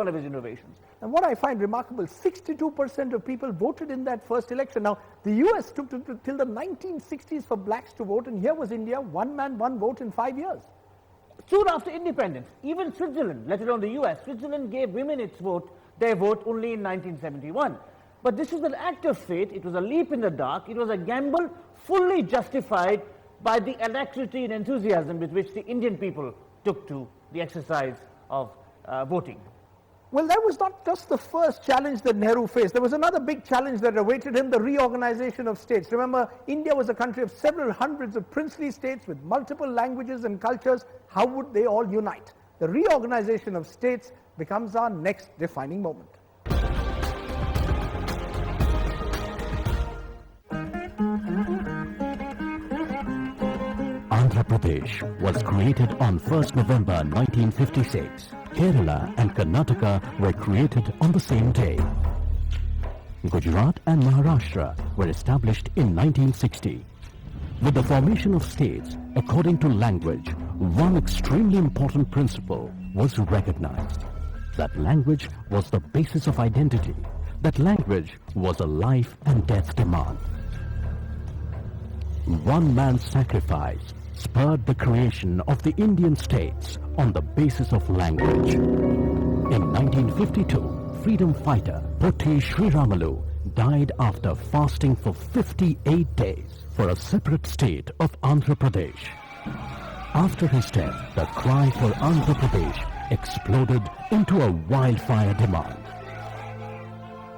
one of his innovations. And what I find remarkable, 62% of people voted in that first election. Now, the US took till the 1960s for blacks to vote, and here was India, one man, one vote in 5 years. Soon after independence, even Switzerland, let alone the US, Switzerland gave women their vote only in 1971. But this was an act of fate, it was a leap in the dark, it was a gamble fully justified by the alacrity and enthusiasm with which the Indian people took to the exercise of voting. Well, that was not just the first challenge that Nehru faced. There was another big challenge that awaited him, the reorganization of states. Remember, India was a country of several hundreds of princely states with multiple languages and cultures. How would they all unite? The reorganization of states becomes our next defining moment. Andhra Pradesh was created on 1st November 1956. Kerala and Karnataka were created on the same day. Gujarat and Maharashtra were established in 1960. With the formation of states, according to language, one extremely important principle was recognized. That language was the basis of identity. That language was a life and death demand. One man's sacrifice spurred the creation of the Indian states on the basis of language. In 1952, freedom fighter Potti Sriramalu died after fasting for 58 days for a separate state of Andhra Pradesh. After his death, the cry for Andhra Pradesh exploded into a wildfire demand.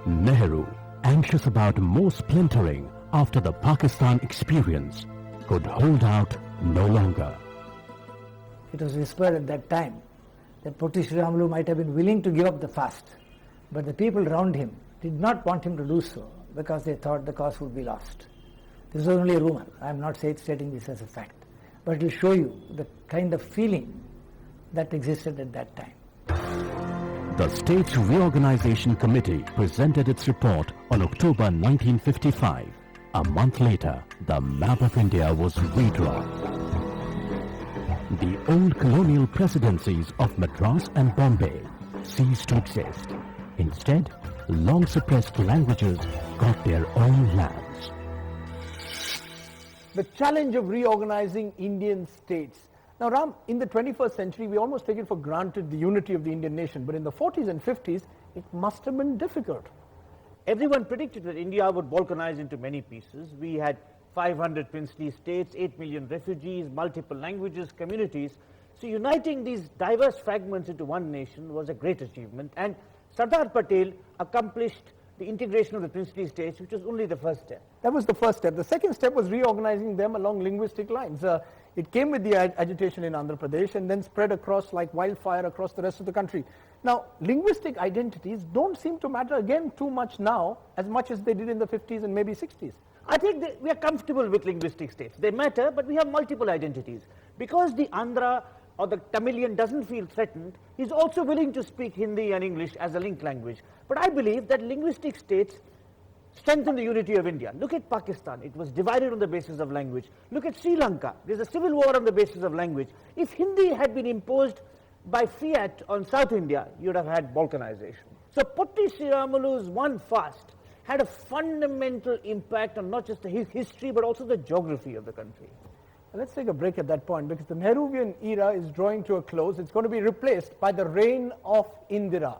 Nehru, anxious about more splintering after the Pakistan experience, could hold out no longer. It was whispered at that time that Potti Sriramalu might have been willing to give up the fast, but the people around him did not want him to do so because they thought the cause would be lost. This was only a rumor. I am not stating this as a fact, but it will show you the kind of feeling that existed at that time. The States Reorganization Committee presented its report on October 1955. A month later, the map of India was redrawn. The old colonial presidencies of Madras and Bombay ceased to exist. Instead, long-suppressed languages got their own lands. The challenge of reorganizing Indian states. Now, Ram, in the 21st century, we almost take it for granted the unity of the Indian nation, but in the 40s and 50s, it must have been difficult. Everyone predicted that India would balkanize into many pieces. We had 500 princely states, 8 million refugees, multiple languages, communities. So uniting these diverse fragments into one nation was a great achievement, and Sardar Patel accomplished the integration of the princely states, which was only the first step. That was the first step. The second step was reorganizing them along linguistic lines. It came with the agitation in Andhra Pradesh and then spread across like wildfire across the rest of the country. Now, linguistic identities don't seem to matter again too much now as much as they did in the 50s and maybe 60s. I think we are comfortable with linguistic states. They matter, but we have multiple identities. Because the Andhra or the Tamilian doesn't feel threatened, he's also willing to speak Hindi and English as a linked language. But I believe that linguistic states strengthen the unity of India. Look at Pakistan. It was divided on the basis of language. Look at Sri Lanka. There's a civil war on the basis of language. If Hindi had been imposed by fiat on South India, you'd have had balkanization. So Potti Sriramalu's one fast had a fundamental impact on not just his history, but also the geography of the country. Let's take a break at that point, because the Nehruvian era is drawing to a close. It's going to be replaced by the reign of Indira.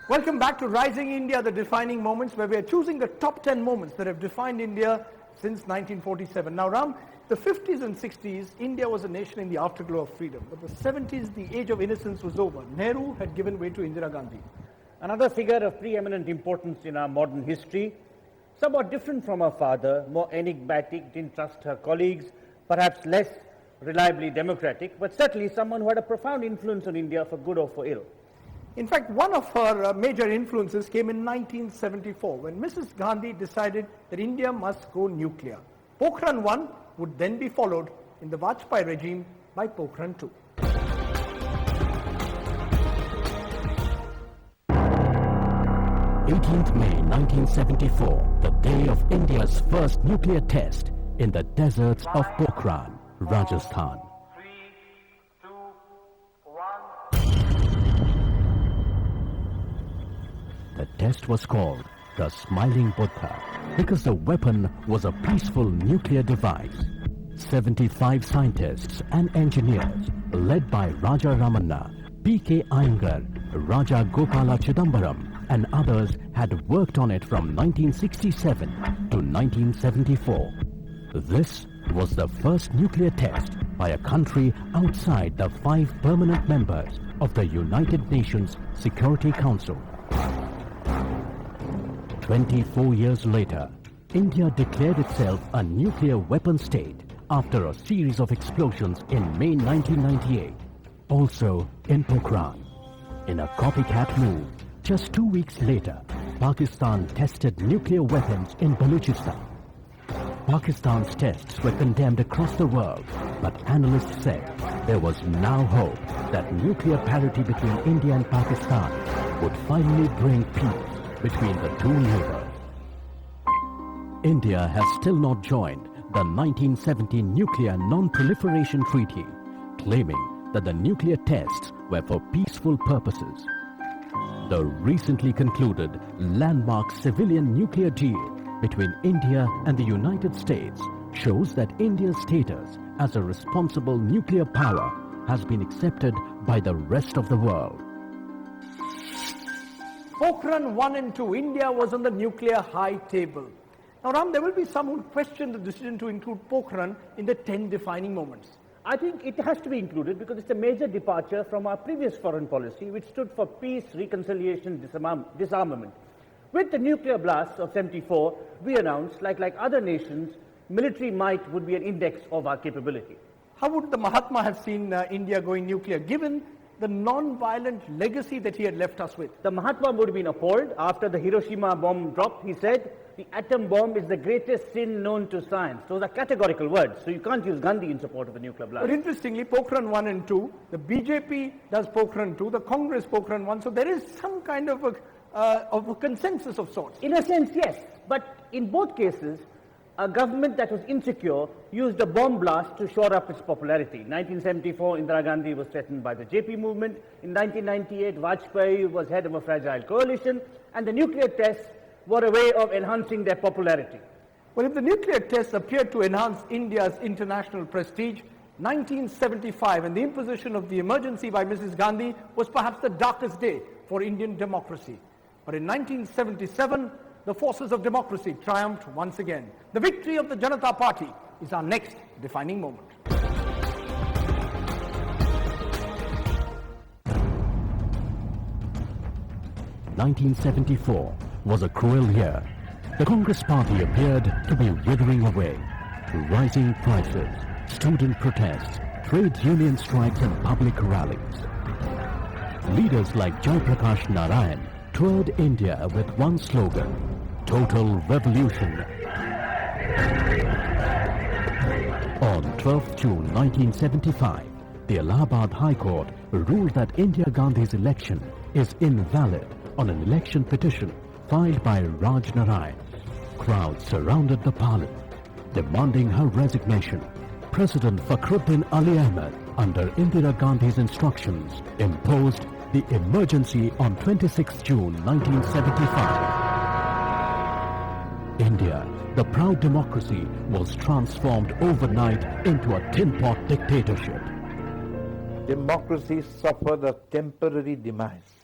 Welcome back to Rising India, the defining moments, where we are choosing the top 10 moments that have defined India since 1947. Now, Ram, the 50s and 60s, India was a nation in the afterglow of freedom. But the 70s, the age of innocence was over. Nehru had given way to Indira Gandhi. Another figure of preeminent importance in our modern history somewhat different from her father, more enigmatic, didn't trust her colleagues, perhaps less reliably democratic, but certainly someone who had a profound influence on India for good or for ill. In fact, one of her major influences came in 1974 when Mrs. Gandhi decided that India must go nuclear. Pokhran 1 would then be followed in the Vajpayee regime by Pokhran 2. 18th May 1974, the day of India's first nuclear test in the deserts of Pokhran, Rajasthan. 3, 2, 1. The test was called the Smiling Buddha because the weapon was a peaceful nuclear device. 75 scientists and engineers, led by Raja Ramanna, P.K. Iyengar, Raja Gopala Chidambaram, and others, had worked on it from 1967 to 1974. This was the first nuclear test by a country outside the 5 permanent members of the United Nations Security Council. 24 years later, India declared itself a nuclear weapon state after a series of explosions in May 1998, also in Pokhran. In a copycat move, just 2 weeks later, Pakistan tested nuclear weapons in Balochistan. Pakistan's tests were condemned across the world, but analysts said there was now hope that nuclear parity between India and Pakistan would finally bring peace between the two neighbors. India has still not joined the 1970 Nuclear Non-Proliferation Treaty, claiming that the nuclear tests were for peaceful purposes. The recently concluded landmark civilian nuclear deal between India and the United States shows that India's status as a responsible nuclear power has been accepted by the rest of the world. Pokhran 1 and 2, India was on the nuclear high table. Now, Ram, there will be some who question the decision to include Pokhran in the 10 defining moments. I think it has to be included because it's a major departure from our previous foreign policy, which stood for peace, reconciliation, disarmament. With the nuclear blasts of 74, we announced, like other nations, military might would be an index of our capability. How would the Mahatma have seen India going nuclear, given the non-violent legacy that he had left us with? The Mahatma would have been appalled. After the Hiroshima bomb dropped, he said, the atom bomb is the greatest sin known to science. Those are categorical words, so you can't use Gandhi in support of a nuclear blast. But interestingly, Pokhran 1 and 2, the BJP does Pokhran 2, the Congress Pokhran 1, so there is some kind of a consensus of sorts. In a sense, yes. But in both cases, a government that was insecure used a bomb blast to shore up its popularity. In 1974, Indira Gandhi was threatened by the JP movement. In 1998, Vajpayee was head of a fragile coalition, and the nuclear tests were a way of enhancing their popularity. Well, if the nuclear tests appeared to enhance India's international prestige, 1975 and the imposition of the emergency by Mrs. Gandhi was perhaps the darkest day for Indian democracy. But in 1977, the forces of democracy triumphed once again. The victory of the Janata Party is our next defining moment. (1974) was a cruel year. The Congress Party appeared to be withering away. Rising prices, student protests, trade union strikes and public rallies. Leaders like Jai Prakash Narayan toured India with one slogan, Total Revolution. On 12 June 1975, the Allahabad High Court ruled that Indira Gandhi's election is invalid on an election petition filed by Raj Narayan. Crowds surrounded the parliament, demanding her resignation. President Fakhruddin Ali Ahmed, under Indira Gandhi's instructions, imposed the emergency on 26 June 1975. India, the proud democracy, was transformed overnight into a tin-pot dictatorship. Democracy suffered a temporary demise.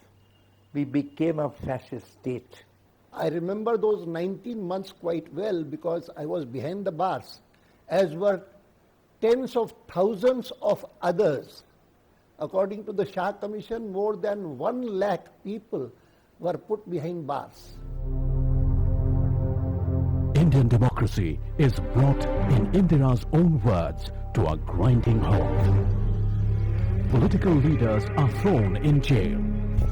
We became a fascist state. I remember those 19 months quite well because I was behind the bars, as were tens of thousands of others. According to the Shah Commission, more than 1 lakh people were put behind bars. Indian democracy is brought in Indira's own words to a grinding halt. Political leaders are thrown in jail.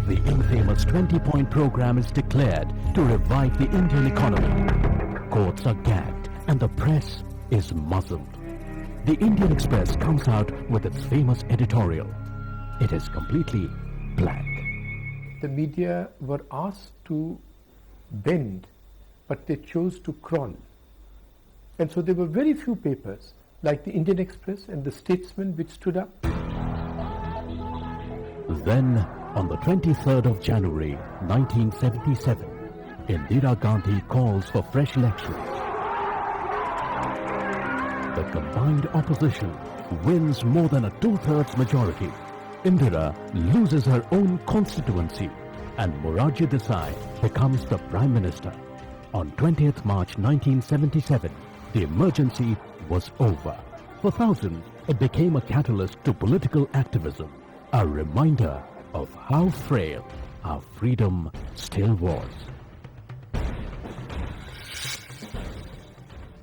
The infamous 20-point program is declared to revive the Indian economy. Courts are gagged and the press is muzzled. The Indian Express comes out with its famous editorial. It is completely black. The media were asked to bend, but they chose to crawl. And so there were very few papers like the Indian Express and the Statesman which stood up. Then, on the 23rd of January 1977, Indira Gandhi calls for fresh elections. The combined opposition wins more than a two-thirds majority. Indira loses her own constituency and Morarji Desai becomes the Prime Minister. On 20th March 1977, the emergency was over. For thousands, it became a catalyst to political activism, a reminder of how frail our freedom still was.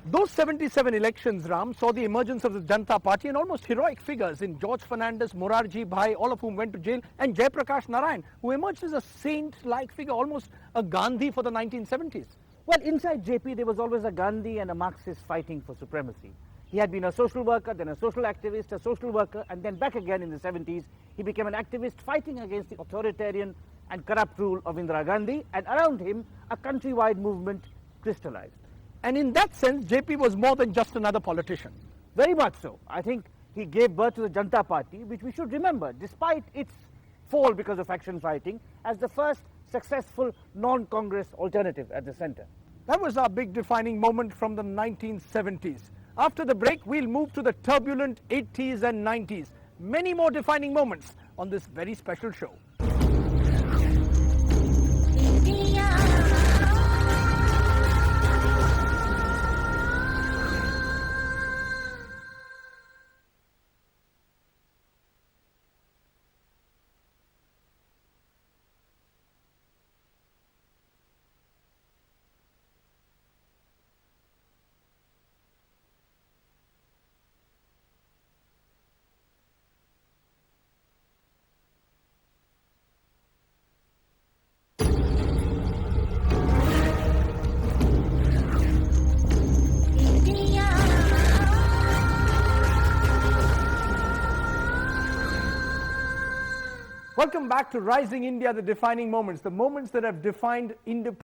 Those 77 elections, Ram, saw the emergence of the Janata Party and almost heroic figures in George Fernandez, Morarji Bhai, all of whom went to jail, and Jayaprakash Narayan, who emerged as a saint-like figure, almost a Gandhi for the 1970s. Well, inside JP, there was always a Gandhi and a Marxist fighting for supremacy. He had been a social worker, then a social activist, a social worker, and then back again in the 70s, he became an activist fighting against the authoritarian and corrupt rule of Indira Gandhi, and around him, a countrywide movement crystallized. And in that sense, JP was more than just another politician. Very much so. I think he gave birth to the Janata Party, which we should remember, despite its fall because of faction fighting, as the first successful non-Congress alternative at the center. That was our big defining moment from the 1970s. After the break, we'll move to the turbulent 80s and 90s. Many more defining moments on this very special show. Welcome back to Rising India, the defining moments, the moments that have defined independence.